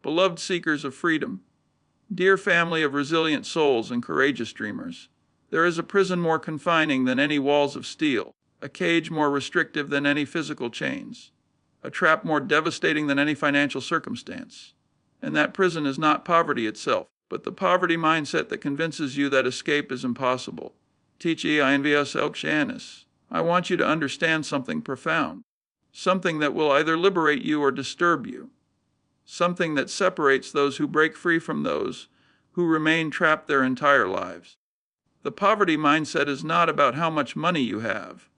beloved seekers of freedom, dear family of resilient souls and courageous dreamers, there is a prison more confining than any walls of steel, a cage more restrictive than any physical chains, a trap more devastating than any financial circumstance. And that prison is not poverty itself, but the poverty mindset that convinces you that escape is impossible. Tici envias elkshanis. I want you to understand something profound, something that will either liberate you or disturb you, something that separates those who break free from those who remain trapped their entire lives. The poverty mindset is not about how much money you have.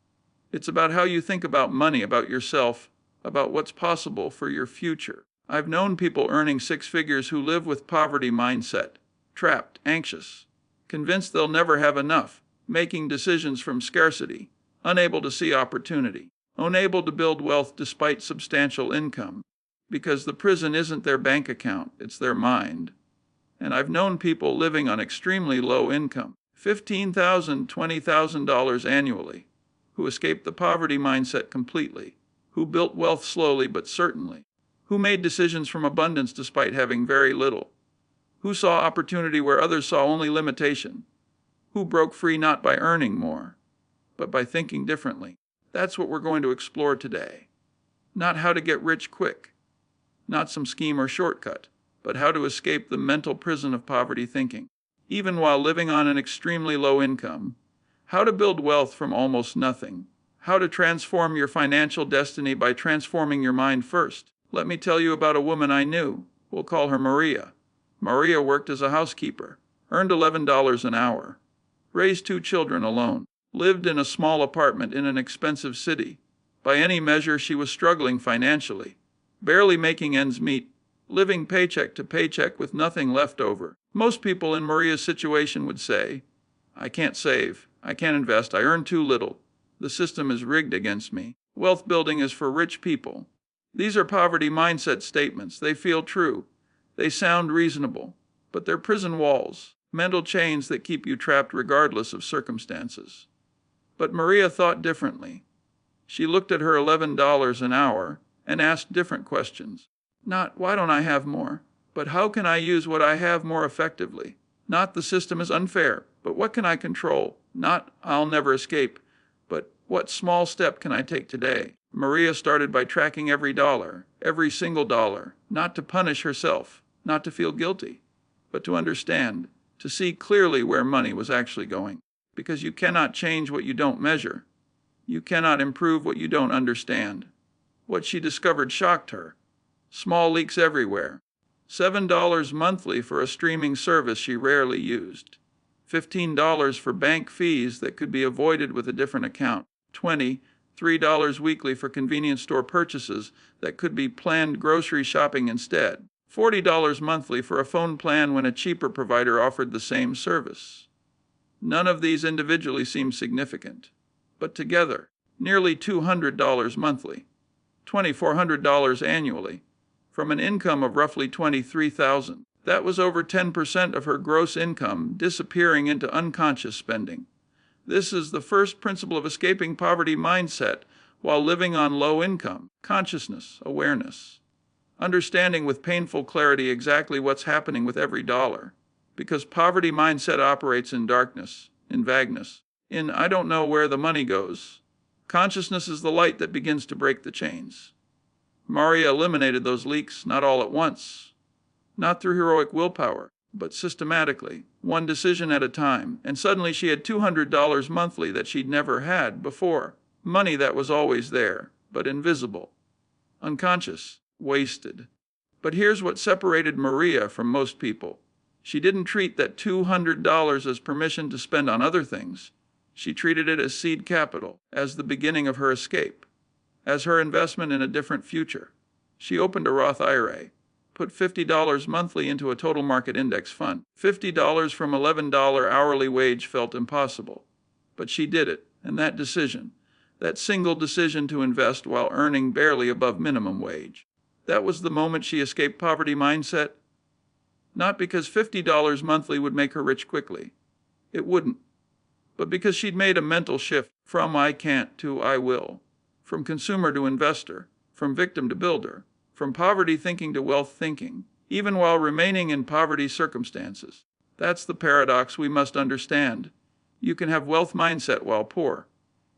It's about how you think about money, about yourself, about what's possible for your future. I've known people earning six figures who live with poverty mindset, trapped, anxious, convinced they'll never have enough, making decisions from scarcity, unable to see opportunity, unable to build wealth despite substantial income, because the prison isn't their bank account, it's their mind. And I've known people living on extremely low income, $15,000, $20,000 annually, who escaped the poverty mindset completely, who built wealth slowly but certainly, who made decisions from abundance despite having very little, who saw opportunity where others saw only limitation, who broke free not by earning more, but by thinking differently. That's what we're going to explore today. Not how to get rich quick, not some scheme or shortcut, but how to escape the mental prison of poverty thinking, even while living on an extremely low income, how to build wealth from almost nothing, how to transform your financial destiny by transforming your mind first. Let me tell you about a woman I knew. We'll call her Maria. Maria worked as a housekeeper, earned $11 an hour, raised 2 children alone, lived in a small apartment in an expensive city. By any measure, she was struggling financially, barely making ends meet, living paycheck to paycheck with nothing left over. Most people in Maria's situation would say, I can't save, I can't invest, I earn too little. The system is rigged against me. Wealth building is for rich people. These are poverty mindset statements. They feel true. They sound reasonable, but they're prison walls, mental chains that keep you trapped regardless of circumstances. But Maria thought differently. She looked at her $11 an hour and asked different questions. Not, why don't I have more? But how can I use what I have more effectively? Not, the system is unfair, but what can I control? Not, I'll never escape, but what small step can I take today? Maria started by tracking every dollar, every single dollar, not to punish herself, not to feel guilty, but to understand, to see clearly where money was actually going. Because you cannot change what you don't measure. You cannot improve what you don't understand. What she discovered shocked her. Small leaks everywhere. $7 monthly for a streaming service she rarely used. $15 for bank fees that could be avoided with a different account. $3 weekly for convenience store purchases that could be planned grocery shopping instead. $40 monthly for a phone plan when a cheaper provider offered the same service. None of these individually seemed significant, but together, nearly $200 monthly, $2,400 annually, from an income of roughly $23,000. That was over 10% of her gross income disappearing into unconscious spending. This is the first principle of escaping poverty mindset while living on low income: consciousness, awareness. Understanding with painful clarity exactly what's happening with every dollar. Because poverty mindset operates in darkness, in vagueness, in I don't know where the money goes. Consciousness is the light that begins to break the chains. Maria eliminated those leaks, not all at once, not through heroic willpower, but systematically, one decision at a time, and suddenly she had $200 monthly that she'd never had before. Money that was always there, but invisible, unconscious, wasted. But here's what separated Maria from most people. She didn't treat that $200 as permission to spend on other things. She treated it as seed capital, as the beginning of her escape, as her investment in a different future. She opened a Roth IRA, put $50 monthly into a total market index fund. $50 from $11 hourly wage felt impossible. But she did it, and that decision, that single decision to invest while earning barely above minimum wage, that was the moment she escaped poverty mindset. Not because $50 monthly would make her rich quickly. It wouldn't. But because she'd made a mental shift from I can't to I will, from consumer to investor, from victim to builder, from poverty thinking to wealth thinking. even while remaining in poverty circumstances. That's the paradox we must understand. You can have wealth mindset while poor,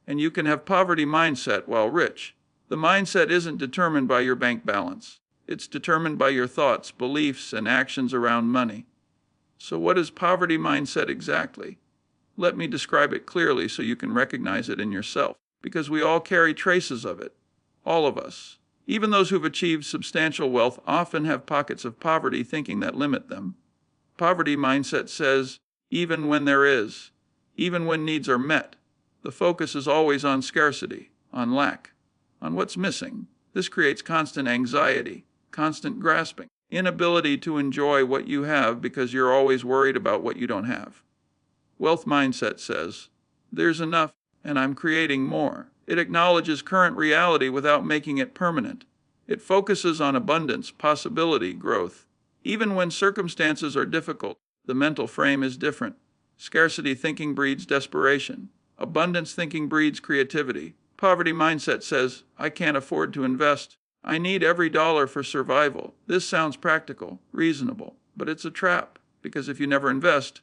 and you can have poverty mindset while rich. The mindset isn't determined by your bank balance. It's determined by your thoughts, beliefs, and actions around money. So what is poverty mindset exactly? Let me describe it clearly so you can recognize it in yourself, because we all carry traces of it. All of us. Even those who've achieved substantial wealth often have pockets of poverty thinking that limit them. Poverty mindset says, even when there is, even when needs are met, the focus is always on scarcity, on lack, on what's missing. This creates constant anxiety, constant grasping, inability to enjoy what you have because you're always worried about what you don't have. Wealth mindset says, there's enough, and I'm creating more. It acknowledges current reality without making it permanent. It focuses on abundance, possibility, growth. Even when circumstances are difficult, the mental frame is different. Scarcity thinking breeds desperation. Abundance thinking breeds creativity. Poverty mindset says, I can't afford to invest. I need every dollar for survival. This sounds practical, reasonable, but it's a trap, because if you never invest,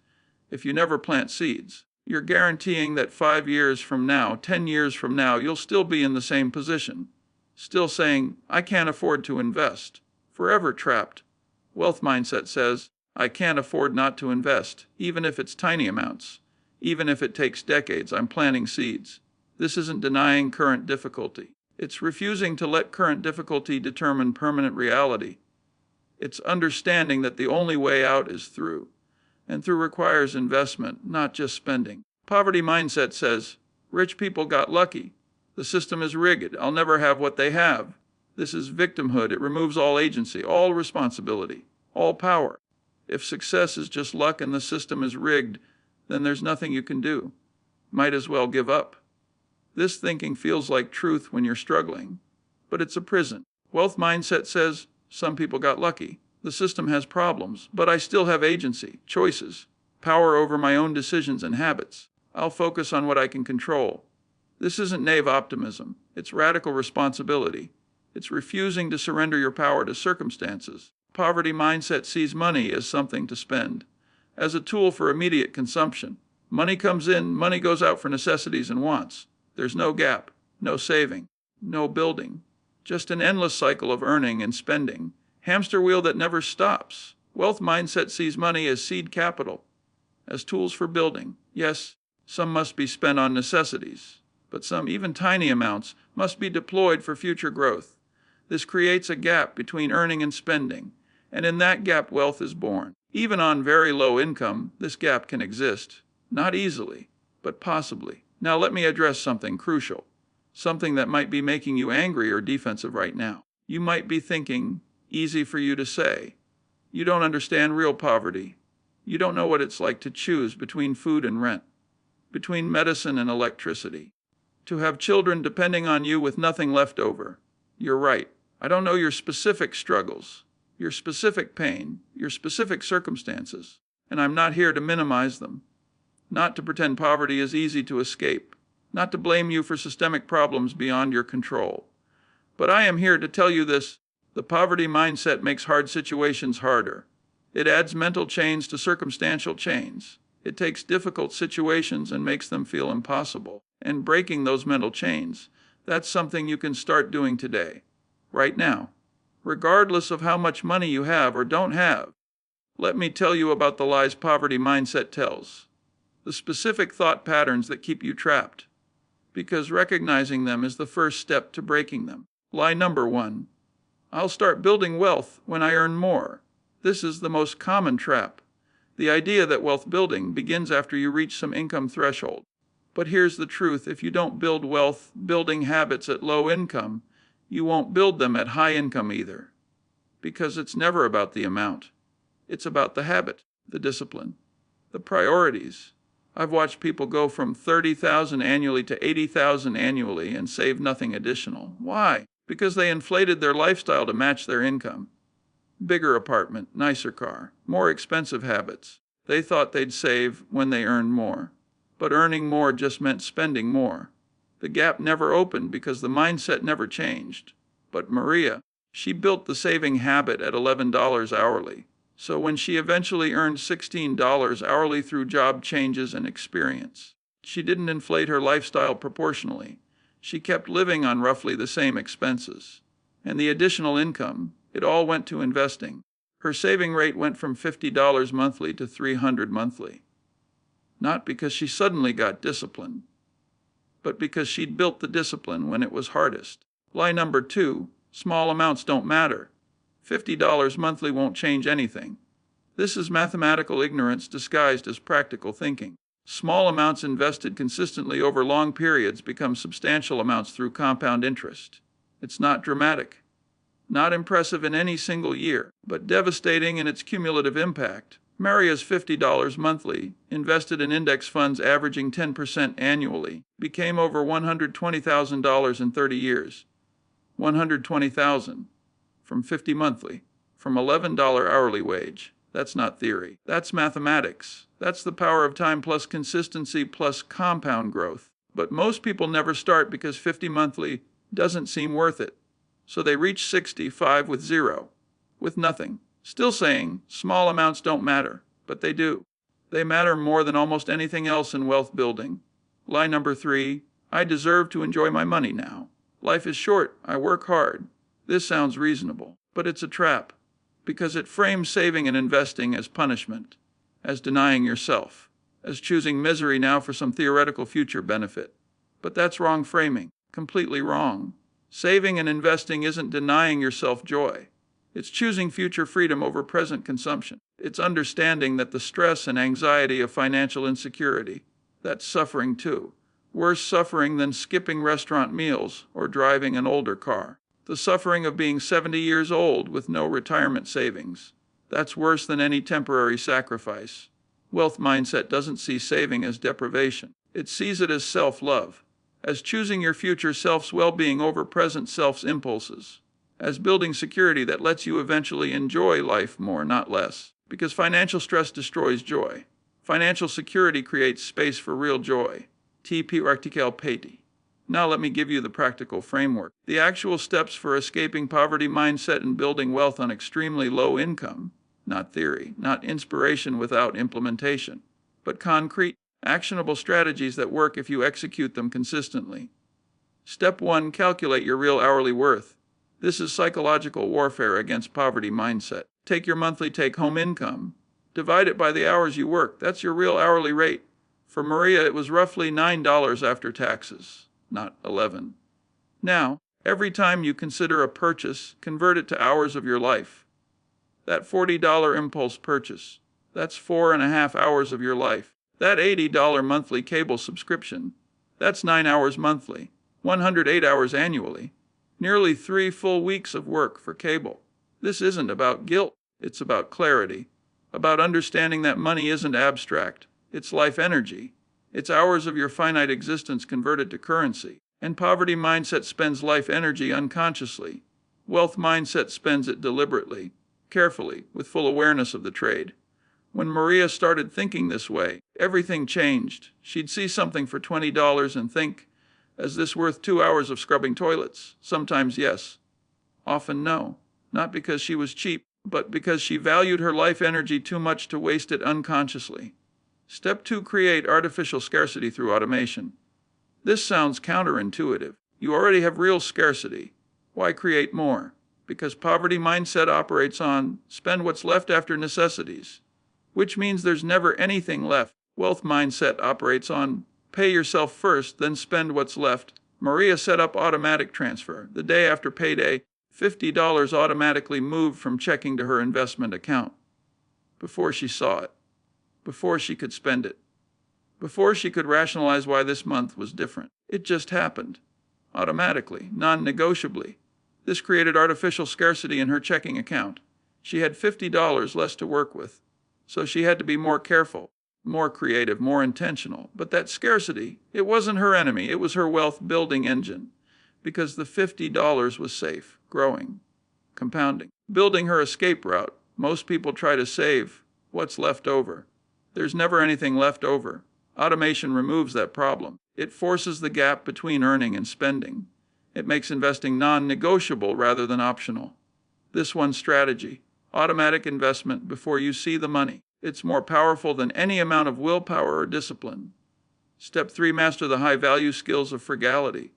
if you never plant seeds, you're guaranteeing that 5 years from now, 10 years from now, you'll still be in the same position, still saying, I can't afford to invest, forever trapped. Wealth mindset says, I can't afford not to invest, even if it's tiny amounts, even if it takes decades. I'm planting seeds. This isn't denying current difficulty. It's refusing to let current difficulty determine permanent reality. It's understanding that the only way out is through, and through requires investment, not just spending. Poverty mindset says, rich people got lucky. The system is rigged. I'll never have what they have. This is victimhood. It removes all agency, all responsibility, all power. If success is just luck and the system is rigged, then there's nothing you can do. Might as well give up. This thinking feels like truth when you're struggling, but it's a prison. Wealth mindset says, some people got lucky. The system has problems, but I still have agency, choices, power over my own decisions and habits. I'll focus on what I can control. This isn't naive optimism. It's radical responsibility. It's refusing to surrender your power to circumstances. Poverty mindset sees money as something to spend, as a tool for immediate consumption. Money comes in, money goes out for necessities and wants. There's no gap, no saving, no building, just an endless cycle of earning and spending. Hamster wheel that never stops. Wealth mindset sees money as seed capital, as tools for building. Yes, some must be spent on necessities, but some, even tiny amounts, must be deployed for future growth. This creates a gap between earning and spending, and in that gap wealth is born. Even on very low income, this gap can exist. Not easily, but possibly. Now let me address something crucial, something that might be making you angry or defensive right now. You might be thinking, easy for you to say, you don't understand real poverty. You don't know what it's like to choose between food and rent, between medicine and electricity, to have children depending on you with nothing left over. You're right. I don't know your specific struggles, your specific pain, your specific circumstances, and I'm not here to minimize them. Not to pretend poverty is easy to escape, not to blame you for systemic problems beyond your control. But I am here to tell you this: the poverty mindset makes hard situations harder. It adds mental chains to circumstantial chains. It takes difficult situations and makes them feel impossible. And breaking those mental chains, that's something you can start doing today, right now, regardless of how much money you have or don't have. Let me tell you about the lies poverty mindset tells. The specific thought patterns that keep you trapped, because recognizing them is the first step to breaking them. Lie number 1. I'll start building wealth when I earn more. This is the most common trap. The idea that wealth building begins after you reach some income threshold. But here's the truth: if you don't build wealth building habits at low income, you won't build them at high income either. Because it's never about the amount. It's about the habit, the discipline, the priorities. I've watched people go from $30,000 annually to $80,000 annually and save nothing additional. Why? Because they inflated their lifestyle to match their income. Bigger apartment, nicer car, more expensive habits. They thought they'd save when they earned more. But earning more just meant spending more. The gap never opened because the mindset never changed. But Maria, She built the saving habit at $11 hourly. So when she eventually earned $16 hourly through job changes and experience, she didn't inflate her lifestyle proportionally. She kept living on roughly the same expenses. And the additional income, it all went to investing. Her saving rate went from $50 monthly to $300 monthly. Not because she suddenly got disciplined, but because she'd built the discipline when it was hardest. Lie number 2, small amounts don't matter. $50 monthly won't change anything. This is mathematical ignorance disguised as practical thinking. Small amounts invested consistently over long periods become substantial amounts through compound interest. It's not dramatic, not impressive in any single year, but devastating in its cumulative impact. Maria's $50 monthly, invested in index funds averaging 10% annually, became over $120,000 in 30 years. $120,000 from $50 monthly, from $11 hourly wage. That's not theory. That's mathematics. That's the power of time plus consistency plus compound growth. But most people never start because $50 monthly doesn't seem worth it. So they reach 65 with zero, with nothing. Still saying small amounts don't matter, but they do. They matter more than almost anything else in wealth building. Lie number 3, I deserve to enjoy my money now. Life is short. I work hard. This sounds reasonable, but it's a trap, because it frames saving and investing as punishment, as denying yourself, as choosing misery now for some theoretical future benefit. But that's wrong framing, completely wrong. Saving and investing isn't denying yourself joy. It's choosing future freedom over present consumption. It's understanding that the stress and anxiety of financial insecurity, that's suffering too. Worse suffering than skipping restaurant meals or driving an older car. The suffering of being 70 years old with no retirement savings. That's worse than any temporary sacrifice. Wealth mindset doesn't see saving as deprivation. It sees it as self-love, as choosing your future self's well-being over present self's impulses, as building security that lets you eventually enjoy life more, not less. Because financial stress destroys joy. Financial security creates space for real joy. T.P. Artikel Peti. Now let me give you the practical framework. The actual steps for escaping poverty mindset and building wealth on extremely low income. Not theory, not inspiration without implementation, but concrete, actionable strategies that work if you execute them consistently. Step 1, calculate your real hourly worth. This is psychological warfare against poverty mindset. Take your monthly take-home income. Divide it by the hours you work. That's your real hourly rate. For Maria, it was roughly $9 after taxes, not 11. Now, every time you consider a purchase, convert it to hours of your life. That $40 impulse purchase, that's 4.5 hours of your life. That $80 monthly cable subscription, that's 9 hours monthly, 108 hours annually. Nearly 3 full weeks of work for cable. This isn't about guilt, it's about clarity, about understanding that money isn't abstract. It's life energy. It's hours of your finite existence converted to currency. And poverty mindset spends life energy unconsciously. Wealth mindset spends it deliberately, carefully, with full awareness of the trade. When Maria started thinking this way, everything changed. She'd see something for $20 and think, is this worth 2 hours of scrubbing toilets? Sometimes yes. Often no. Not because she was cheap, but because she valued her life energy too much to waste it unconsciously. Step 2, create artificial scarcity through automation. This sounds counterintuitive. You already have real scarcity. Why create more? Because poverty mindset operates on spend what's left after necessities, which means there's never anything left. Wealth mindset operates on pay yourself first, then spend what's left. Maria set up automatic transfer. The day after payday, $50 automatically moved from checking to her investment account. Before she saw it. Before she could spend it. Before she could rationalize why this month was different. It just happened. Automatically, non-negotiably. This created artificial scarcity in her checking account. She had $50 less to work with. So she had to be more careful, more creative, more intentional. But that scarcity, it wasn't her enemy. It was her wealth-building engine. Because the $50 was safe, growing, compounding. Building her escape route, most people try to save what's left over. There's never anything left over. Automation removes that problem. It forces the gap between earning and spending. It makes investing non-negotiable rather than optional. This one strategy, automatic investment before you see the money. It's more powerful than any amount of willpower or discipline. Step 3, master the high-value skills of frugality.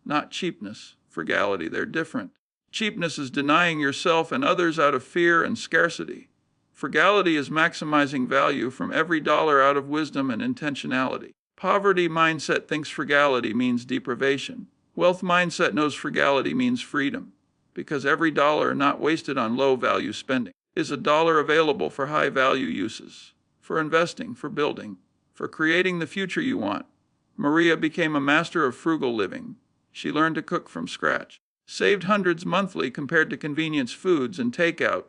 Not cheapness, frugality, they're different. Cheapness is denying yourself and others out of fear and scarcity. Frugality is maximizing value from every dollar out of wisdom and intentionality. Poverty mindset thinks frugality means deprivation. Wealth mindset knows frugality means freedom, because every dollar not wasted on low-value spending is a dollar available for high-value uses, for investing, for building, for creating the future you want. Maria became a master of frugal living. She learned to cook from scratch, saved hundreds monthly compared to convenience foods and takeout.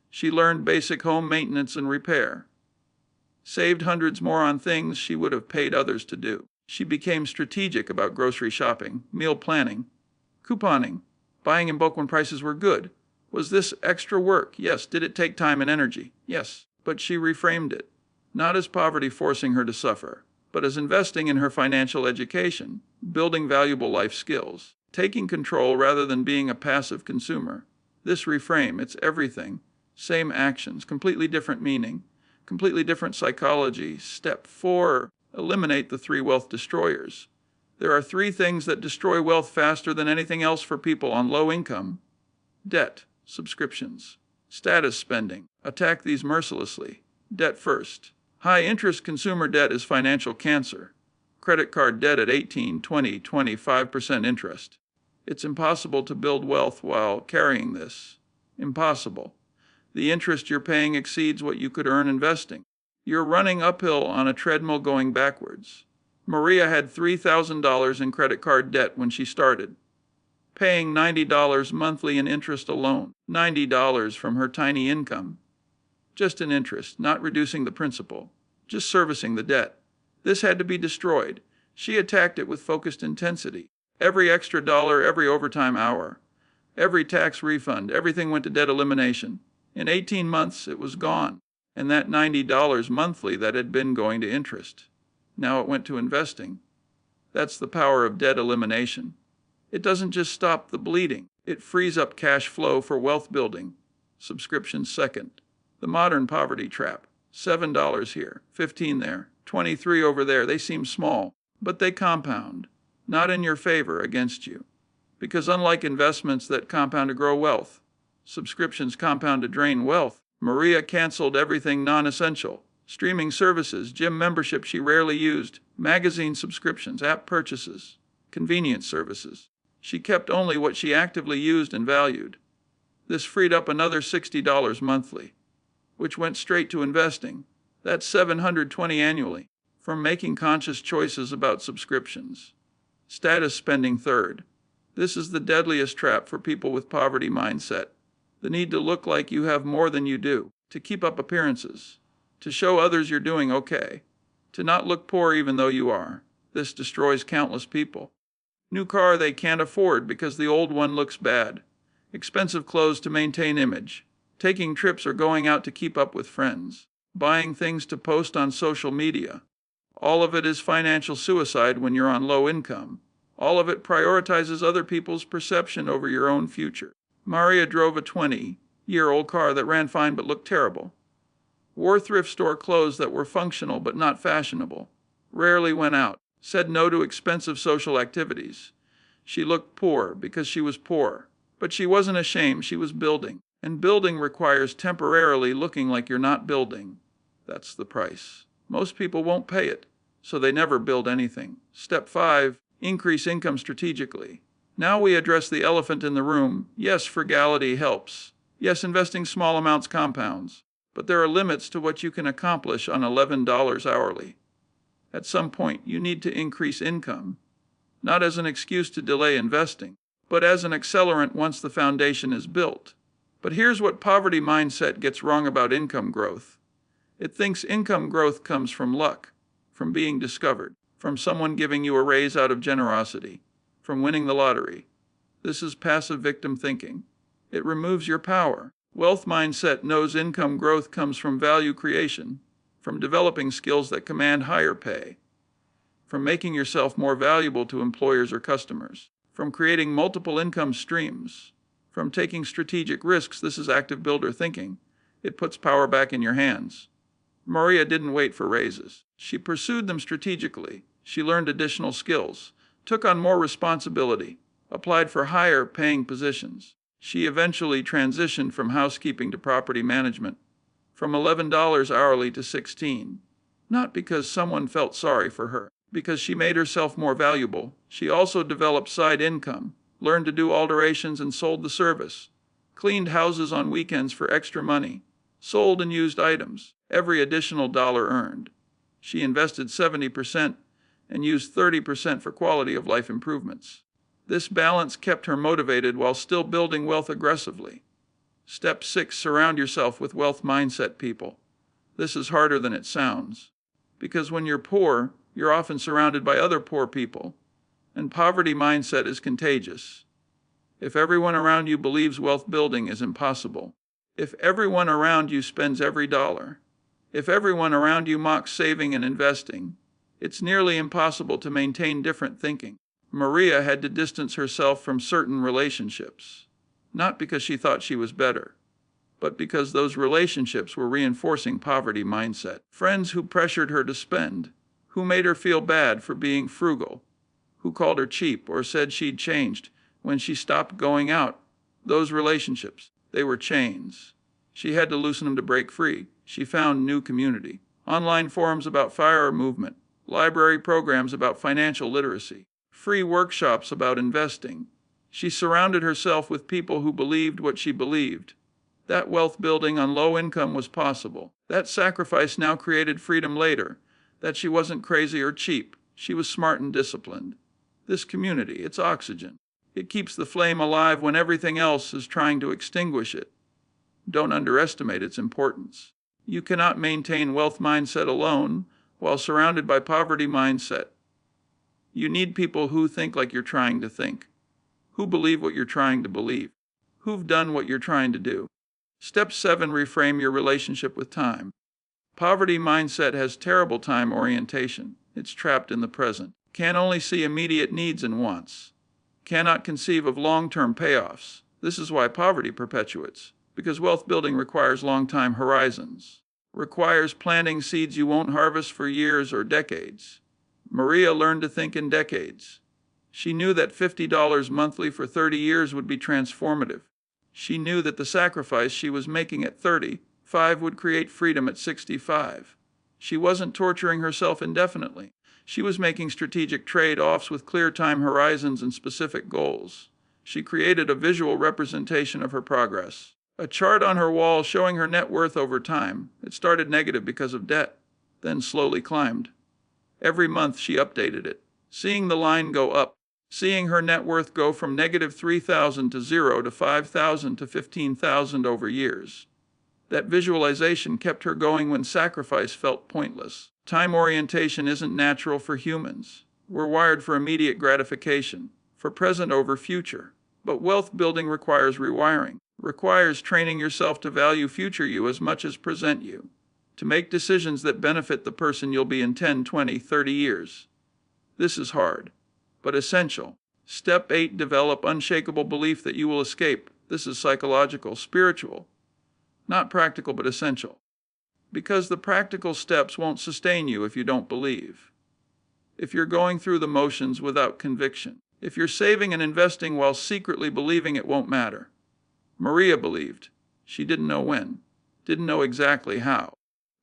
She learned basic home maintenance and repair, saved hundreds more on things she would have paid others to do. She became strategic about grocery shopping, meal planning, couponing, buying in bulk when prices were good. Was this extra work? Yes. Did it take time and energy? Yes. But she reframed it, not as poverty forcing her to suffer, but as investing in her financial education, building valuable life skills, taking control rather than being a passive consumer. This reframe, it's everything. Same actions, completely different meaning, completely different psychology. Step 4, eliminate the 3 wealth destroyers. There are 3 things that destroy wealth faster than anything else for people on low income. Debt, subscriptions, status spending. Attack these mercilessly. Debt first. High-interest consumer debt is financial cancer. Credit card debt at 18, 20, 25% interest. It's impossible to build wealth while carrying this. Impossible. The interest you're paying exceeds what you could earn investing. You're running uphill on a treadmill going backwards. Maria had $3,000 in credit card debt when she started, paying $90 monthly in interest alone. $90 from her tiny income. Just in interest, not reducing the principal, just servicing the debt. This had to be destroyed. She attacked it with focused intensity. Every extra dollar, every overtime hour, every tax refund, everything went to debt elimination. In 18 months, it was gone. And that $90 monthly that had been going to interest, now it went to investing. That's the power of debt elimination. It doesn't just stop the bleeding. It frees up cash flow for wealth building. Subscriptions second. The modern poverty trap. $7 here, $15 there, $23 over there. They seem small, but they compound. Not in your favor, against you. Because unlike investments that compound to grow wealth, subscriptions compound to drain wealth. Maria canceled everything non-essential. Streaming services, gym membership she rarely used, magazine subscriptions, app purchases, convenience services. She kept only what she actively used and valued. This freed up another $60 monthly, which went straight to investing. That's $720 annually, from making conscious choices about subscriptions. Status spending third. This is the deadliest trap for people with poverty mindset. The need to look like you have more than you do, to keep up appearances, to show others you're doing okay, to not look poor even though you are. This destroys countless people. New car they can't afford because the old one looks bad. Expensive clothes to maintain image. Taking trips or going out to keep up with friends. Buying things to post on social media. All of it is financial suicide when you're on low income. All of it prioritizes other people's perception over your own future. Maria drove a 20-year-old car that ran fine but looked terrible. Wore thrift store clothes that were functional but not fashionable. Rarely went out. Said no to expensive social activities. She looked poor because she was poor. But she wasn't ashamed. She was building. And building requires temporarily looking like you're not building. That's the price. Most people won't pay it, so they never build anything. Step 5, increase income strategically. Now we address the elephant in the room. Yes, frugality helps. Yes, investing small amounts compounds. But there are limits to what you can accomplish on $11 hourly. At some point, you need to increase income, not as an excuse to delay investing, but as an accelerant once the foundation is built. But here's what poverty mindset gets wrong about income growth. It thinks income growth comes from luck, from being discovered, from someone giving you a raise out of generosity, from winning the lottery. This is passive victim thinking. It removes your power. Wealth mindset knows income growth comes from value creation, from developing skills that command higher pay, from making yourself more valuable to employers or customers, from creating multiple income streams, From taking strategic risks, this is active builder thinking. It puts power back in your hands. Maria didn't wait for raises. She pursued them strategically. She learned additional skills, took on more responsibility, applied for higher paying positions. She eventually transitioned from housekeeping to property management, from $11 hourly to $16. Not because someone felt sorry for her, because she made herself more valuable. She also developed side income, learned to do alterations and sold the service, cleaned houses on weekends for extra money, sold and used items, every additional dollar earned. She invested 70% and used 30% for quality of life improvements. This balance kept her motivated while still building wealth aggressively. Step 6. Surround yourself with wealth mindset people. This is harder than it sounds, because when you're poor, you're often surrounded by other poor people, and poverty mindset is contagious. If everyone around you believes wealth building is impossible, if everyone around you spends every dollar, if everyone around you mocks saving and investing, it's nearly impossible to maintain different thinking. Maria had to distance herself from certain relationships, not because she thought she was better, but because those relationships were reinforcing poverty mindset. Friends who pressured her to spend, who made her feel bad for being frugal, who called her cheap or said she'd changed when she stopped going out. Those relationships, they were chains. She had to loosen them to break free. She found new community, online forums about FIRE movement, library programs about financial literacy, free workshops about investing. She surrounded herself with people who believed what she believed. That wealth building on low income was possible. That sacrifice now created freedom later. That she wasn't crazy or cheap. She was smart and disciplined. This community, it's oxygen. It keeps the flame alive when everything else is trying to extinguish it. Don't underestimate its importance. You cannot maintain wealth mindset alone while surrounded by poverty mindset. You need people who think like you're trying to think, who believe what you're trying to believe, who've done what you're trying to do. Step 7. Reframe your relationship with time. Poverty mindset has terrible time orientation. It's trapped in the present. Can only see immediate needs and wants. Cannot conceive of long-term payoffs. This is why poverty perpetuates, because wealth building requires long-time horizons, requires planting seeds you won't harvest for years or decades. Maria learned to think in decades. She knew that $50 monthly for 30 years would be transformative. She knew that the sacrifice she was making at 35 would create freedom at 65. She wasn't torturing herself indefinitely. She was making strategic trade-offs with clear time horizons and specific goals. She created a visual representation of her progress, a chart on her wall showing her net worth over time. It started negative because of debt, then slowly climbed. Every month she updated it, seeing the line go up, seeing her net worth go from negative $3,000 to $0 to $5,000 to $15,000 over years. That visualization kept her going when sacrifice felt pointless. Time orientation isn't natural for humans. We're wired for immediate gratification, for present over future. But wealth building requires rewiring, requires training yourself to value future you as much as present you, to make decisions that benefit the person you'll be in 10, 20, 30 years. This is hard, but essential. Step 8. Develop unshakable belief that you will escape. This is psychological, spiritual, not practical but essential. Because the practical steps won't sustain you if you don't believe. If you're going through the motions without conviction. If you're saving and investing while secretly believing it won't matter. Maria believed. She didn't know when, didn't know exactly how.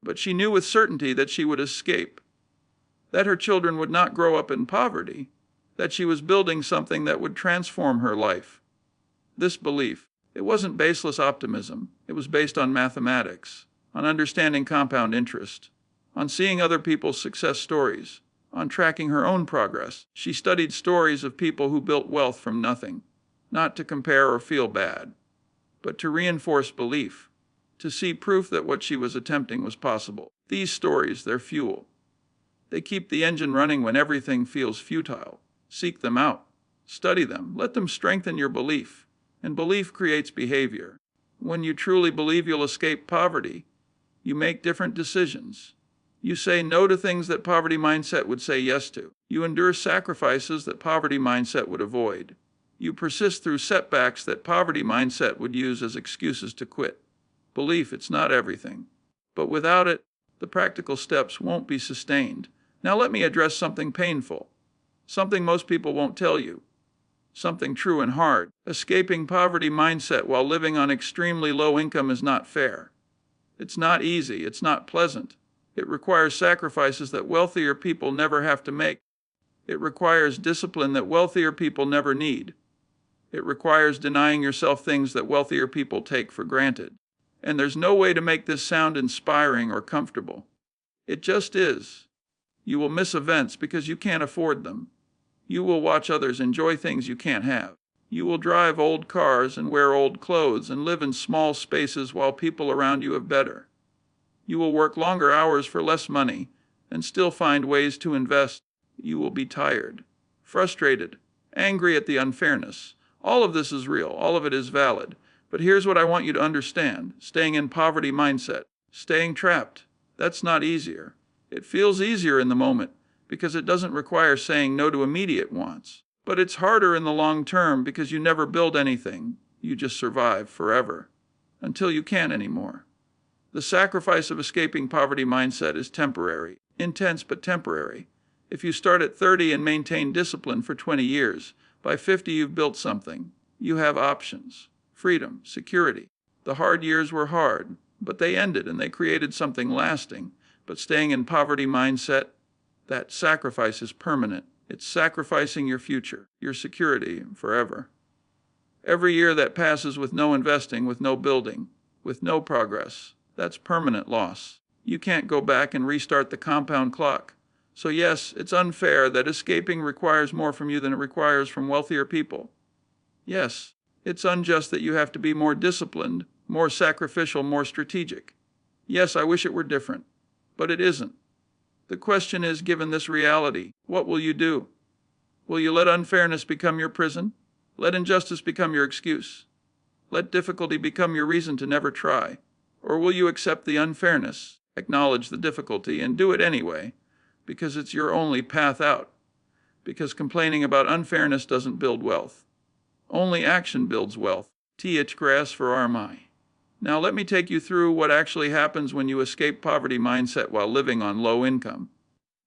But she knew with certainty that she would escape. That her children would not grow up in poverty. That she was building something that would transform her life. This belief, it wasn't baseless optimism. It was based on mathematics, on understanding compound interest, on seeing other people's success stories, on tracking her own progress. She studied stories of people who built wealth from nothing, not to compare or feel bad, but to reinforce belief, to see proof that what she was attempting was possible. These stories, they're fuel. They keep the engine running when everything feels futile. Seek them out. Study them. Let them strengthen your belief. And belief creates behavior. When you truly believe you'll escape poverty, you make different decisions. You say no to things that poverty mindset would say yes to. You endure sacrifices that poverty mindset would avoid. You persist through setbacks that poverty mindset would use as excuses to quit. Belief it's not everything. But without it, the practical steps won't be sustained. Now let me address something painful. Something most people won't tell you. Something true and hard. Escaping poverty mindset while living on extremely low income is not fair. It's not easy. It's not pleasant. It requires sacrifices that wealthier people never have to make. It requires discipline that wealthier people never need. It requires denying yourself things that wealthier people take for granted. And there's no way to make this sound inspiring or comfortable. It just is. You will miss events because you can't afford them. You will watch others enjoy things you can't have. You will drive old cars and wear old clothes and live in small spaces while people around you have better. You will work longer hours for less money and still find ways to invest. You will be tired, frustrated, angry at the unfairness. All of this is real. All of it is valid. But here's what I want you to understand. Staying in poverty mindset, staying trapped, that's not easier. It feels easier in the moment because it doesn't require saying no to immediate wants. But it's harder in the long term because you never build anything. You just survive forever until you can't anymore. The sacrifice of escaping poverty mindset is temporary, intense but temporary. If you start at 30 and maintain discipline for 20 years, by 50 you've built something. You have options, freedom, security. The hard years were hard, but they ended and they created something lasting. But staying in poverty mindset, that sacrifice is permanent. It's sacrificing your future, your security, forever. Every year that passes with no investing, with no building, with no progress, that's permanent loss. You can't go back and restart the compound clock. So yes, it's unfair that escaping requires more from you than it requires from wealthier people. Yes, it's unjust that you have to be more disciplined, more sacrificial, more strategic. Yes, I wish it were different, but it isn't. The question is, given this reality, what will you do? Will you let unfairness become your prison? Let injustice become your excuse? Let difficulty become your reason to never try? Or will you accept the unfairness, acknowledge the difficulty, and do it anyway, because it's your only path out? Because complaining about unfairness doesn't build wealth. Only action builds wealth. Th grass for Armai. Now let me take you through what actually happens when you escape poverty mindset while living on low income.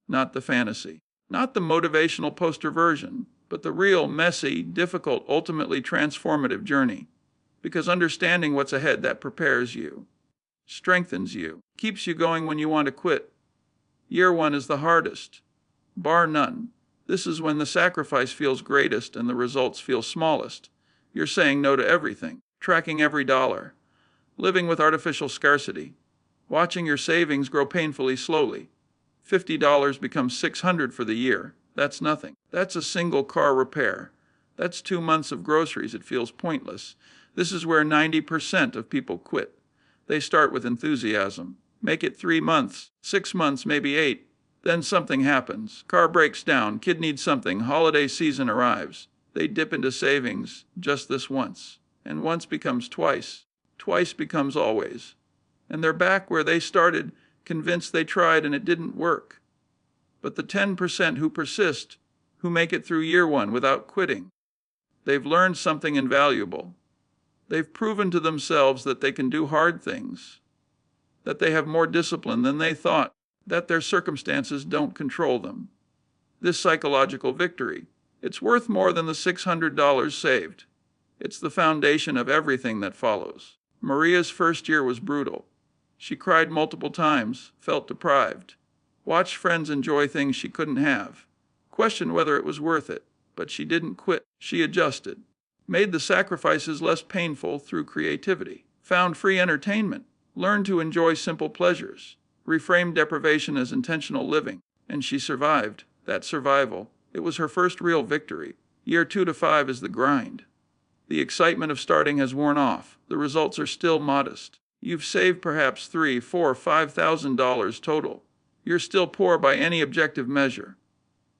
Not the fantasy, not the motivational poster version, but the real, messy, difficult, ultimately transformative journey. Because understanding what's ahead, that prepares you, strengthens you, keeps you going when you want to quit. Year one is the hardest, bar none. This is when the sacrifice feels greatest and the results feel smallest. You're saying no to everything, tracking every dollar, living with artificial scarcity, watching your savings grow painfully slowly. $50 becomes $600 for the year. That's nothing. That's a single car repair. That's 2 months of groceries. It feels pointless. This is where 90% of people quit. They start with enthusiasm. Make it 3 months, 6 months, maybe 8. Then something happens. Car breaks down. Kid needs something. Holiday season arrives. They dip into savings just this once. And once becomes twice. Twice becomes always. And they're back where they started, convinced they tried and it didn't work. But the 10% who persist, who make it through year one without quitting, they've learned something invaluable. They've proven to themselves that they can do hard things, that they have more discipline than they thought, that their circumstances don't control them. This psychological victory, it's worth more than the $600 saved. It's the foundation of everything that follows. Maria's first year was brutal. She cried multiple times, felt deprived, watched friends enjoy things she couldn't have, questioned whether it was worth it, but she didn't quit. She adjusted, made the sacrifices less painful through creativity, found free entertainment, learned to enjoy simple pleasures, reframed deprivation as intentional living, and she survived. That survival, it was her first real victory. Year 2 to 5 is the grind. The excitement of starting has worn off. The results are still modest. You've saved perhaps $3,000, $4,000, $5,000 total. You're still poor by any objective measure.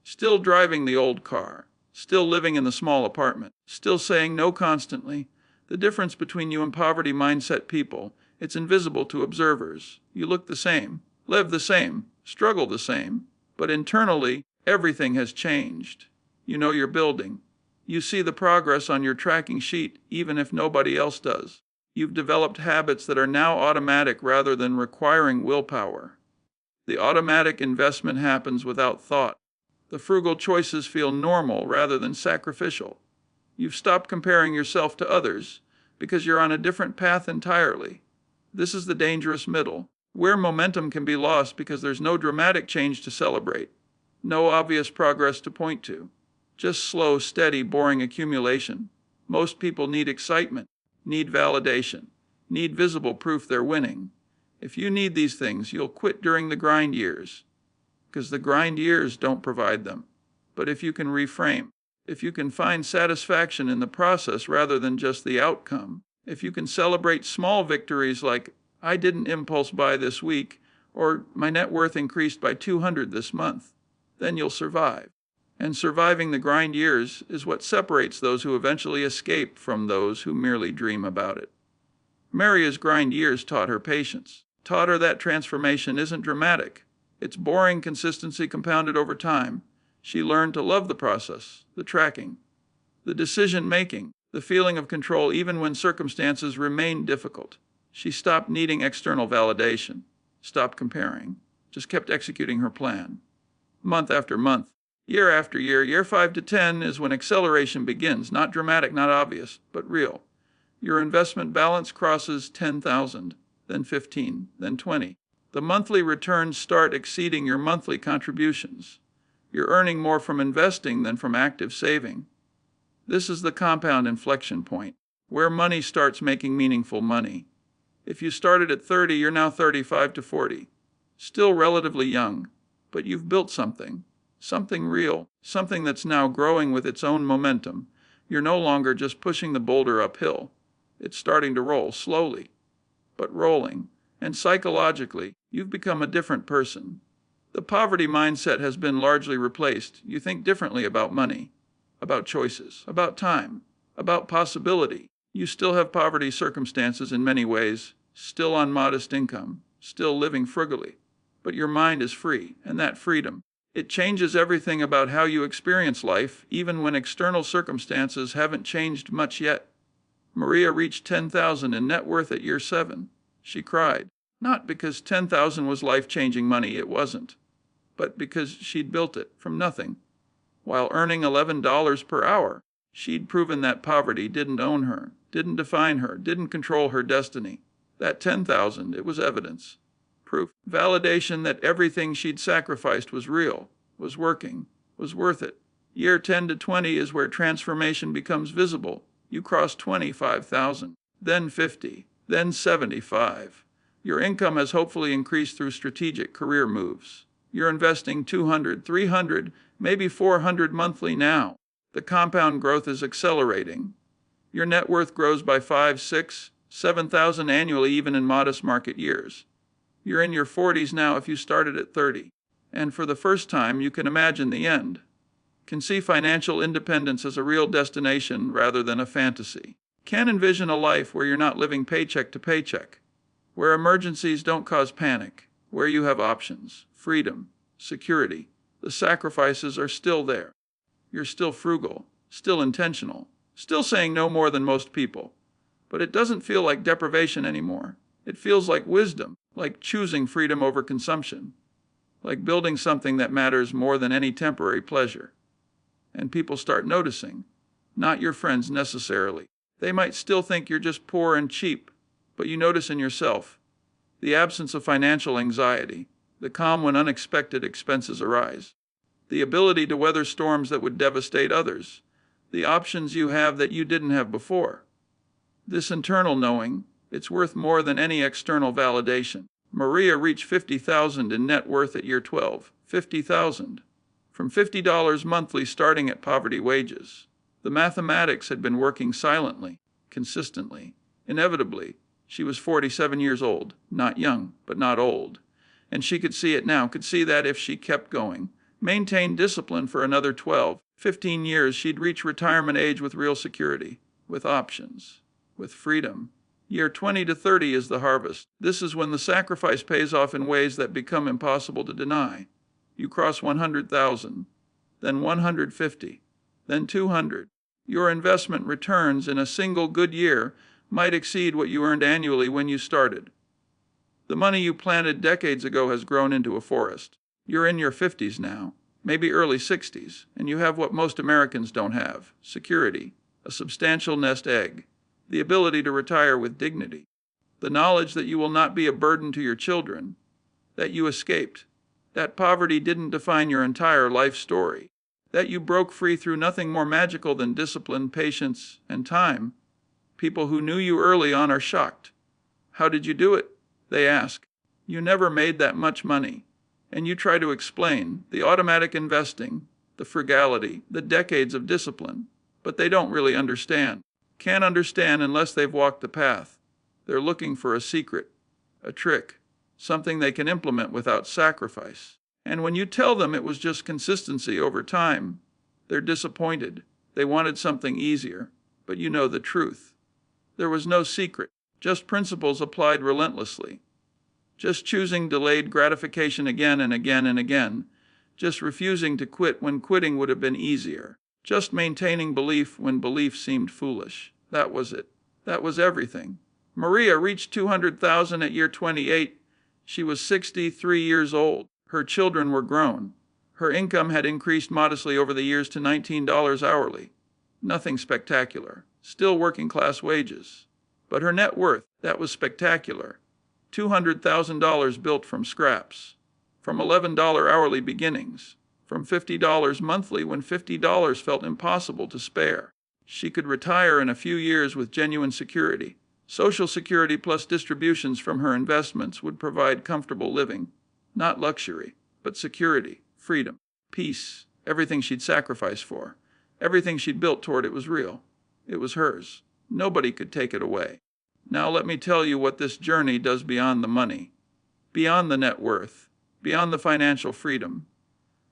Still driving the old car. Still living in the small apartment. Still saying no constantly. The difference between you and poverty mindset people, it's invisible to observers. You look the same, live the same, struggle the same. But internally, everything has changed. You know you're building. You see the progress on your tracking sheet even if nobody else does. You've developed habits that are now automatic rather than requiring willpower. The automatic investment happens without thought. The frugal choices feel normal rather than sacrificial. You've stopped comparing yourself to others because you're on a different path entirely. This is the dangerous middle, where momentum can be lost because there's no dramatic change to celebrate, no obvious progress to point to, just slow, steady, boring accumulation. Most people need excitement, need validation, need visible proof they're winning. If you need these things, you'll quit during the grind years, because the grind years don't provide them. But if you can reframe, if you can find satisfaction in the process rather than just the outcome, if you can celebrate small victories like, I didn't impulse buy this week, or my net worth increased by 200 this month, then you'll survive. And surviving the grind years is what separates those who eventually escape from those who merely dream about it. Maria's grind years taught her patience, taught her that transformation isn't dramatic. It's boring consistency compounded over time. She learned to love the process, the tracking, the decision-making, the feeling of control even when circumstances remained difficult. She stopped needing external validation, stopped comparing, just kept executing her plan. Month after month, year after year, year 5 to 10 is when acceleration begins, not dramatic, not obvious, but real. Your investment balance crosses 10,000, then 15, then 20. The monthly returns start exceeding your monthly contributions. You're earning more from investing than from active saving. This is the compound inflection point, where money starts making meaningful money. If you started at 30, you're now 35 to 40. Still relatively young, but you've built something real, something that's now growing with its own momentum. You're no longer just pushing the boulder uphill. It's starting to roll, slowly, but rolling. And psychologically, you've become a different person. The poverty mindset has been largely replaced. You think differently about money, about choices, about time, about possibility. You still have poverty circumstances in many ways, still on modest income, still living frugally. But your mind is free, and that freedom, it changes everything about how you experience life, even when external circumstances haven't changed much yet. Maria reached 10,000 in net worth at year 7. She cried, not because 10,000 was life-changing money, it wasn't, but because she'd built it from nothing. While earning $11 per hour, she'd proven that poverty didn't own her, didn't define her, didn't control her destiny. That 10,000, it was evidence, proof, validation that everything she'd sacrificed was real, was working, was worth it. Year 10 to 20 is where transformation becomes visible. You cross 25,000, then 50, then 75. Your income has hopefully increased through strategic career moves. You're investing 200, 300, maybe 400 monthly now. The compound growth is accelerating. Your net worth grows by 5, 6, 7,000 annually even in modest market years. You're in your 40s now if you started at 30. And for the first time, you can imagine the end. Can see financial independence as a real destination rather than a fantasy. Can envision a life where you're not living paycheck to paycheck, where emergencies don't cause panic, where you have options, freedom, security. The sacrifices are still there. You're still frugal, still intentional, still saying no more than most people. But it doesn't feel like deprivation anymore. It feels like wisdom, like choosing freedom over consumption, like building something that matters more than any temporary pleasure. And people start noticing, not your friends necessarily. They might still think you're just poor and cheap, but you notice in yourself the absence of financial anxiety, the calm when unexpected expenses arise, the ability to weather storms that would devastate others, the options you have that you didn't have before. This internal knowing, it's worth more than any external validation. Maria reached 50,000 in net worth at year 12. 50,000. From $50 monthly starting at poverty wages. The mathematics had been working silently, consistently. Inevitably, she was 47 years old, not young, but not old. And she could see it now, could see that if she kept going, maintained discipline for another 12, 15 years, she'd reach retirement age with real security, with options, with freedom. Year 20 to 30 is the harvest. This is when the sacrifice pays off in ways that become impossible to deny. You cross 100,000, then 150, then 200. Your investment returns in a single good year might exceed what you earned annually when you started. The money you planted decades ago has grown into a forest. You're in your 50s now, maybe early 60s, and you have what most Americans don't have: security, a substantial nest egg, the ability to retire with dignity, the knowledge that you will not be a burden to your children, that you escaped, that poverty didn't define your entire life story, that you broke free through nothing more magical than discipline, patience, and time. People who knew you early on are shocked. How did you do it? They ask. You never made that much money. And you try to explain the automatic investing, the frugality, the decades of discipline. But they don't really understand. Can't understand unless they've walked the path. They're looking for a secret, a trick, something they can implement without sacrifice. And when you tell them it was just consistency over time, they're disappointed. They wanted something easier. But you know the truth. There was no secret, just principles applied relentlessly. Just choosing delayed gratification again and again and again. Just refusing to quit when quitting would have been easier. Just maintaining belief when belief seemed foolish. That was it. That was everything. Maria reached $200,000 at year 28. She was 63 years old. Her children were grown. Her income had increased modestly over the years to $19 hourly. Nothing spectacular. Still working class wages. But her net worth, that was spectacular. $200,000 built from scraps. From $11 hourly beginnings. From $50 monthly when $50 felt impossible to spare. She could retire in a few years with genuine security. Social Security plus distributions from her investments would provide comfortable living. Not luxury, but security, freedom, peace, everything she'd sacrificed for. Everything she'd built toward it was real. It was hers. Nobody could take it away. Now let me tell you what this journey does beyond the money, beyond the net worth, beyond the financial freedom.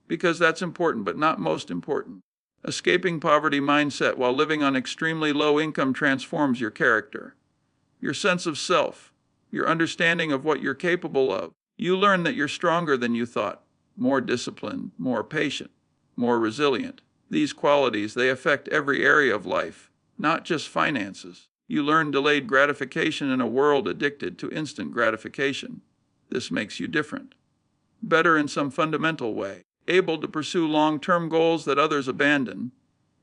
Because that's important, but not most important. Escaping poverty mindset while living on extremely low income transforms your character, your sense of self, your understanding of what you're capable of. You learn that you're stronger than you thought, more disciplined, more patient, more resilient. These qualities, they affect every area of life, not just finances. You learn delayed gratification in a world addicted to instant gratification. This makes you different. Better in some fundamental way. Able to pursue long-term goals that others abandon.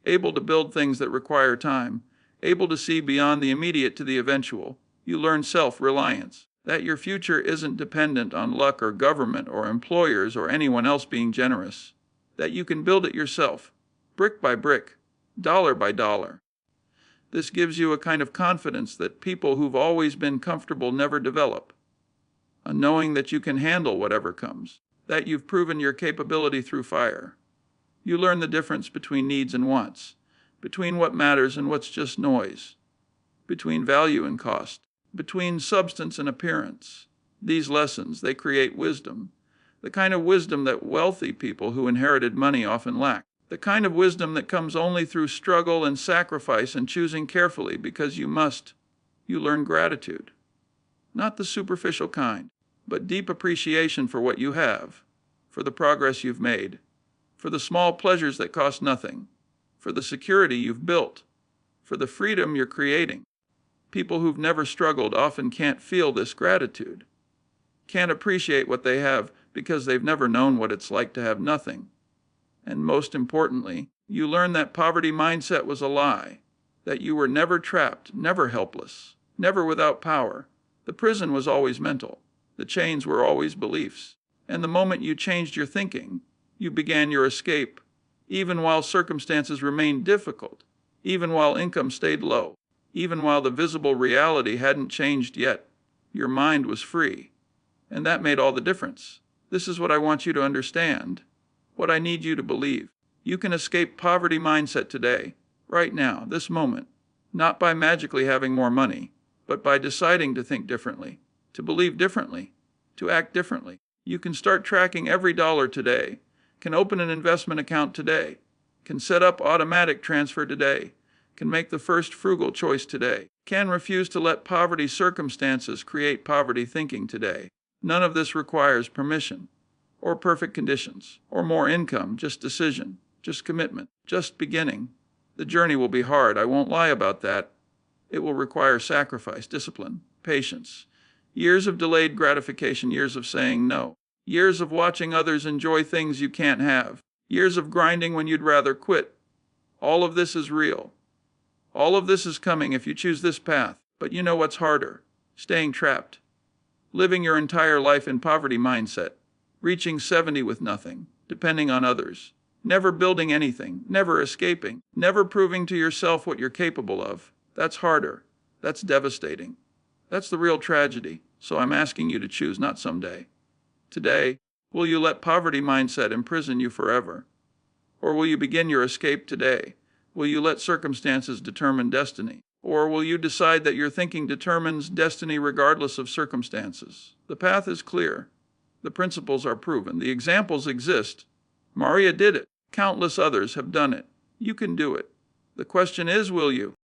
Able to build things that require time. Able to see beyond the immediate to the eventual. You learn self-reliance. That your future isn't dependent on luck or government or employers or anyone else being generous. That you can build it yourself, brick by brick, dollar by dollar. This gives you a kind of confidence that people who've always been comfortable never develop. A knowing that you can handle whatever comes, that you've proven your capability through fire. You learn the difference between needs and wants, between what matters and what's just noise, between value and cost, between substance and appearance. These lessons, they create wisdom, the kind of wisdom that wealthy people who inherited money often lack. The kind of wisdom that comes only through struggle and sacrifice and choosing carefully because you must. You learn gratitude. Not the superficial kind, but deep appreciation for what you have, for the progress you've made, for the small pleasures that cost nothing, for the security you've built, for the freedom you're creating. People who've never struggled often can't feel this gratitude, can't appreciate what they have because they've never known what it's like to have nothing. And most importantly, you learn that poverty mindset was a lie, that you were never trapped, never helpless, never without power. The prison was always mental. The chains were always beliefs. And the moment you changed your thinking, you began your escape, even while circumstances remained difficult, even while income stayed low, even while the visible reality hadn't changed yet. Your mind was free. And that made all the difference. This is what I want you to understand. What I need you to believe. You can escape poverty mindset today, right now, this moment, not by magically having more money, but by deciding to think differently, to believe differently, to act differently. You can start tracking every dollar today, can open an investment account today, can set up automatic transfer today, can make the first frugal choice today, can refuse to let poverty circumstances create poverty thinking today. None of this requires permission, or perfect conditions, or more income, just decision, just commitment, just beginning. The journey will be hard, I won't lie about that. It will require sacrifice, discipline, patience. Years of delayed gratification, years of saying no. Years of watching others enjoy things you can't have. Years of grinding when you'd rather quit. All of this is real. All of this is coming if you choose this path. But you know what's harder? Staying trapped. Living your entire life in poverty mindset. Reaching 70 with nothing. Depending on others. Never building anything. Never escaping. Never proving to yourself what you're capable of. That's harder. That's devastating. That's the real tragedy. So I'm asking you to choose, not someday. Today, will you let poverty mindset imprison you forever? Or will you begin your escape today? Will you let circumstances determine destiny? Or will you decide that your thinking determines destiny regardless of circumstances? The path is clear. The principles are proven. The examples exist. Maria did it. Countless others have done it. You can do it. The question is, will you?